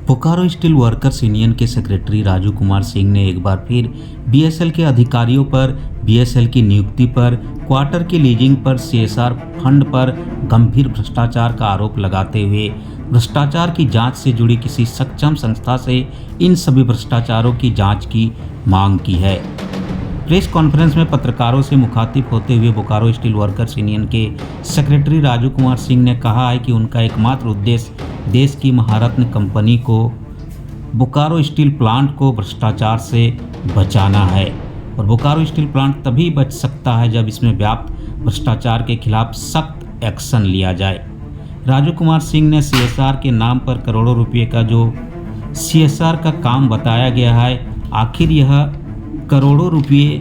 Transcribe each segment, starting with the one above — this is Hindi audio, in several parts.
बोकारो स्टील वर्कर्स यूनियन के सेक्रेटरी राजू कुमार सिंह ने एक बार फिर बीएसएल के अधिकारियों पर बीएसएल की नियुक्ति पर, क्वार्टर की लीजिंग पर, सीएसआर फंड पर गंभीर भ्रष्टाचार का आरोप लगाते हुए भ्रष्टाचार की जांच से जुड़ी किसी सक्षम संस्था से इन सभी भ्रष्टाचारों की जांच की मांग की है। प्रेस कॉन्फ्रेंस में पत्रकारों से मुखातिब होते हुए बोकारो स्टील वर्कर्स यूनियन के सेक्रेटरी राजू कुमार सिंह ने कहा है कि उनका एकमात्र उद्देश्य देश की महारत्न कंपनी को बोकारो स्टील प्लांट को भ्रष्टाचार से बचाना है और बोकारो स्टील प्लांट तभी बच सकता है जब इसमें व्याप्त भ्रष्टाचार के खिलाफ सख्त एक्शन लिया जाए। राजू कुमार सिंह ने सीएसआर के नाम पर करोड़ों रुपये का जो सीएसआर का काम बताया गया है, आखिर यह करोड़ों रुपये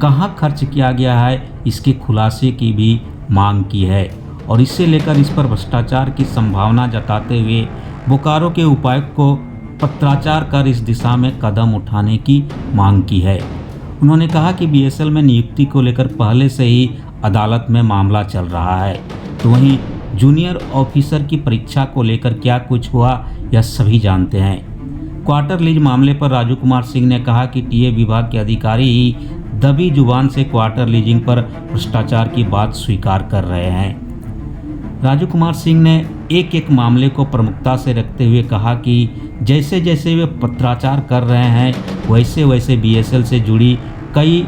कहाँ खर्च किया गया है, इसके खुलासे की भी मांग की है और इससे लेकर इस पर भ्रष्टाचार की संभावना जताते हुए बोकारो के उपायुक्त को पत्राचार कर इस दिशा में कदम उठाने की मांग की है। उन्होंने कहा कि बीएसएल में नियुक्ति को लेकर पहले से ही अदालत में मामला चल रहा है, तो वहीं जूनियर ऑफिसर की परीक्षा को लेकर क्या कुछ हुआ यह सभी जानते हैं। क्वार्टर लीज मामले पर राजू कुमार सिंह ने कहा कि टीए विभाग के अधिकारी ही दबी जुबान से क्वार्टर लीजिंग पर भ्रष्टाचार की बात स्वीकार कर रहे हैं। राजू कुमार सिंह ने एक एक मामले को प्रमुखता से रखते हुए कहा कि जैसे जैसे वे पत्राचार कर रहे हैं वैसे वैसे बीएसएल से जुड़ी कई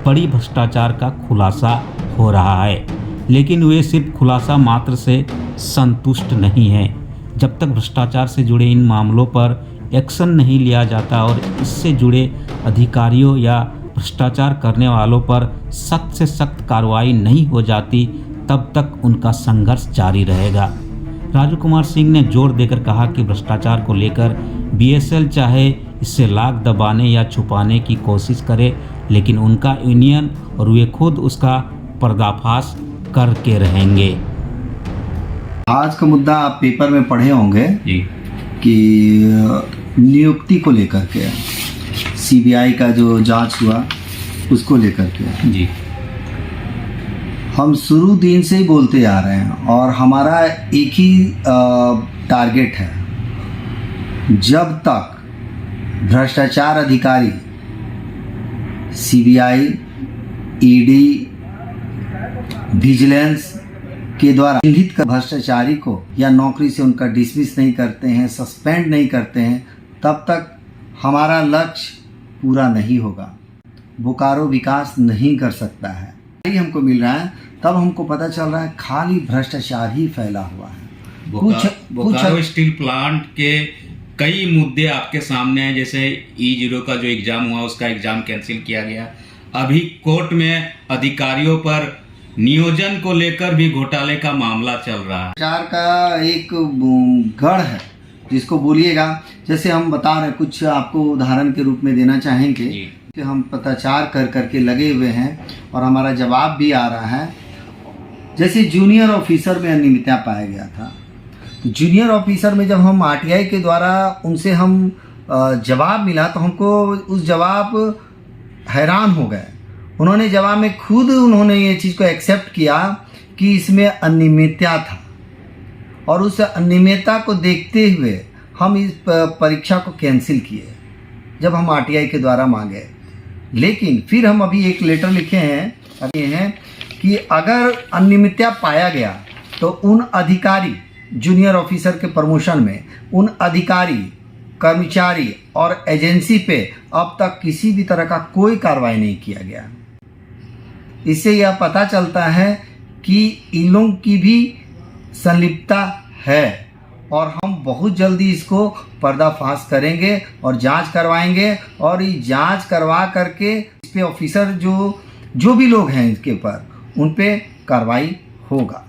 बड़ी भ्रष्टाचार का खुलासा हो रहा है, लेकिन वे सिर्फ खुलासा मात्र से संतुष्ट नहीं हैं। जब तक भ्रष्टाचार से जुड़े इन मामलों पर एक्शन नहीं लिया जाता और इससे जुड़े अधिकारियों या भ्रष्टाचार करने वालों पर सख्त से सख्त कार्रवाई नहीं हो जाती, तब तक उनका संघर्ष जारी रहेगा। राजू कुमार सिंह ने जोर देकर कहा कि भ्रष्टाचार को लेकर बीएसएल चाहे इससे लाख दबाने या छुपाने की कोशिश करे, लेकिन उनका यूनियन और वे खुद उसका पर्दाफाश करके रहेंगे। आज का मुद्दा आप पेपर में पढ़े होंगे कि नियुक्ति को लेकर के सीबीआई का जो जांच हुआ उसको लेकर के जी हम शुरू दिन से ही बोलते आ रहे हैं और हमारा एक ही टारगेट है, जब तक भ्रष्टाचार अधिकारी सीबीआई, ईडी, विजिलेंस के द्वारा चिन्हित कर भ्रष्टाचारी को या नौकरी से उनका डिसमिस नहीं करते हैं, सस्पेंड नहीं करते हैं, तब तक हमारा लक्ष्य पूरा नहीं होगा। बोकारो विकास नहीं कर सकता है। हमको मिल रहा है तब हमको पता चल रहा है खाली भ्रष्टाचार ही फैला हुआ है। बोकारो स्टील प्लांट के कई मुद्दे आपके सामने हैं, जैसे E0 का जो एग्जाम हुआ उसका एग्जाम कैंसिल किया गया। अभी कोर्ट में अधिकारियों पर नियोजन को लेकर भी घोटाले का मामला चल रहा है। भ्रष्टाचार का एक गढ़ है जिसको बोलिएगा, जैसे हम बता रहे हैं, कुछ आपको उदाहरण के रूप में देना चाहेंगे कि हम पत्राचार कर करके लगे हुए हैं और हमारा जवाब भी आ रहा है। जैसे जूनियर ऑफिसर में अनियमितता पाया गया था, तो जूनियर ऑफिसर में जब हम आरटीआई के द्वारा उनसे हम जवाब मिला तो हमको उस जवाब हैरान हो गए। उन्होंने जवाब में खुद उन्होंने ये चीज़ को एक्सेप्ट किया कि इसमें अनियमितता था और उस अनियमितता को देखते हुए हम इस परीक्षा को कैंसिल किए जब हम आरटीआई के द्वारा मांगे। लेकिन फिर हम अभी एक लेटर लिखे हैं कि अगर अनियमितता पाया गया तो उन अधिकारी, जूनियर ऑफिसर के प्रमोशन में उन अधिकारी, कर्मचारी और एजेंसी पे अब तक किसी भी तरह का कोई कार्रवाई नहीं किया गया। इससे यह पता चलता है कि इन लोगों की भी संलिप्तता है और हम बहुत जल्दी इसको पर्दाफाश करेंगे और जांच करवाएंगे और ये जांच करवा करके इस पे ऑफिसर जो भी लोग हैं इसके ऊपर उन पे कार्रवाई होगा।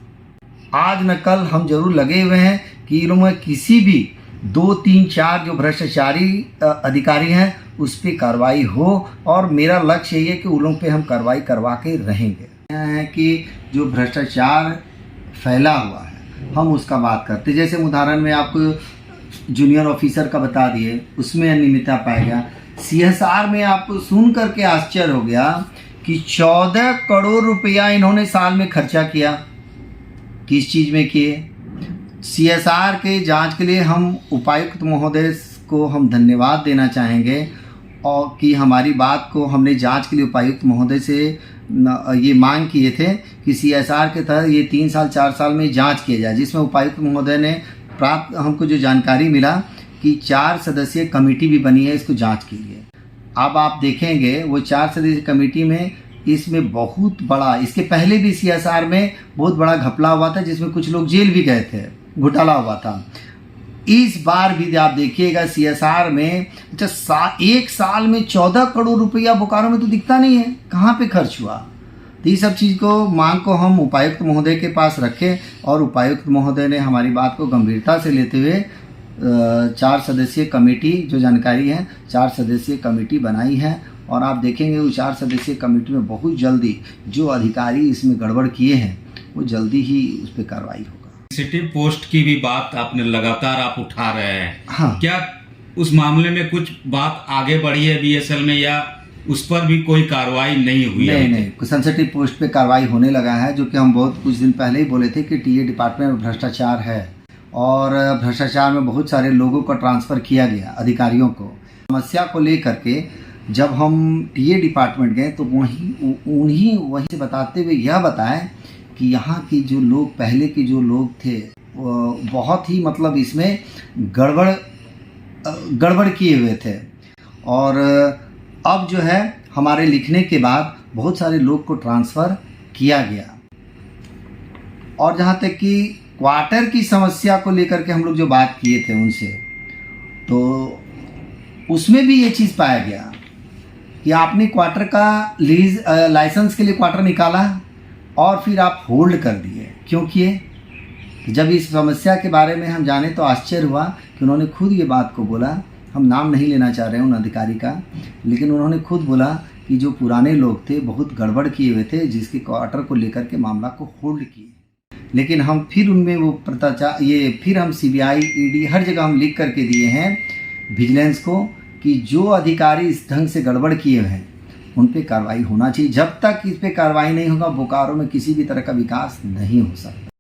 आज न कल हम जरूर लगे हुए हैं कि इन लोगों में किसी भी 2, 3, 4 जो भ्रष्टाचारी अधिकारी हैं उस पर कार्रवाई हो और मेरा लक्ष्य यही है कि उन लोगों पे हम कार्रवाई करवा के रहेंगे। है कि जो भ्रष्टाचार फैला हुआ है हम उसका बात करते, जैसे उदाहरण में आपको जूनियर ऑफिसर का बता दिए, उसमें अनियमितता पाया गया। सीएसआर में आपको सुन करके आश्चर्य हो गया कि 14 करोड़ रुपया इन्होंने साल में खर्चा किया। किस चीज़ में किए? सीएसआर के जांच के लिए हम उपायुक्त महोदय को हम धन्यवाद देना चाहेंगे और कि हमारी बात को हमने जांच के लिए उपायुक्त महोदय से ये मांग किए थे कि सीएसआर के तहत ये 3 साल 4 साल में जांच किया जाए, जिसमें उपायुक्त महोदय ने प्राप्त हमको जो जानकारी मिला कि 4 सदस्यीय कमेटी भी बनी है इसको जांच के लिए। अब आप देखेंगे वो 4 सदस्यीय कमेटी में इसमें बहुत बड़ा, इसके पहले भी सीएसआर में बहुत बड़ा घपला हुआ था जिसमें कुछ लोग जेल भी गए थे, घोटाला हुआ था। इस बार भी आप देखिएगा सीएसआर में एक साल में 14 करोड़ रुपया बोकारो में तो दिखता नहीं है, कहाँ पे खर्च हुआ। तो ये सब चीज़ को मांग को हम उपायुक्त महोदय के पास रखे और उपायुक्त महोदय ने हमारी बात को गंभीरता से लेते हुए 4 सदस्यीय कमेटी, जो जानकारी है 4 सदस्यीय कमेटी बनाई है और आप देखेंगे वो 4 सदस्यीय कमेटी में बहुत जल्दी जो अधिकारी इसमें गड़बड़ किए हैं वो जल्दी ही उस पर कार्रवाई होगा। सिटी पोस्ट की भी बात आपने लगातार आप उठा रहे हैं, हाँ, क्या उस मामले में कुछ बात आगे बढ़ी है बीएसएल में या उस पर भी कोई कार्रवाई नहीं हुई है? नहीं, सेंसिटिव पोस्ट पे कार्रवाई होने लगा है, जो कि हम बहुत कुछ दिन पहले ही बोले थे कि टीए डिपार्टमेंट में भ्रष्टाचार है और भ्रष्टाचार में बहुत सारे लोगों को ट्रांसफ़र किया गया अधिकारियों को। समस्या को लेकर के जब हम टीए डिपार्टमेंट गए तो वहीं से बताते हुए यह बताएं कि यहाँ की जो लोग, पहले के जो लोग थे बहुत ही मतलब इसमें गड़बड़ किए हुए थे और अब जो है हमारे लिखने के बाद बहुत सारे लोग को ट्रांसफ़र किया गया। और जहाँ तक कि क्वार्टर की समस्या को लेकर के हम लोग जो बात किए थे उनसे, तो उसमें भी ये चीज़ पाया गया कि आपने क्वार्टर का लीज लाइसेंस के लिए क्वार्टर निकाला और फिर आप होल्ड कर दिए। क्यों किए? जब इस समस्या के बारे में हम जाने तो आश्चर्य हुआ कि उन्होंने खुद ये बात को बोला। हम नाम नहीं लेना चाह रहे हैं उन अधिकारी का, लेकिन उन्होंने खुद बोला कि जो पुराने लोग थे बहुत गड़बड़ किए हुए थे जिसके क्वार्टर को लेकर के मामला को होल्ड किए। लेकिन हम फिर उनमें वो फिर हम सीबीआई, ईडी हर जगह हम लिख करके दिए हैं विजिलेंस को कि जो अधिकारी इस ढंग से गड़बड़ किए हैं उन पे कार्रवाई होना चाहिए। जब तक इस पे कार्रवाई नहीं होगा बोकारो में किसी भी तरह का विकास नहीं हो सकता।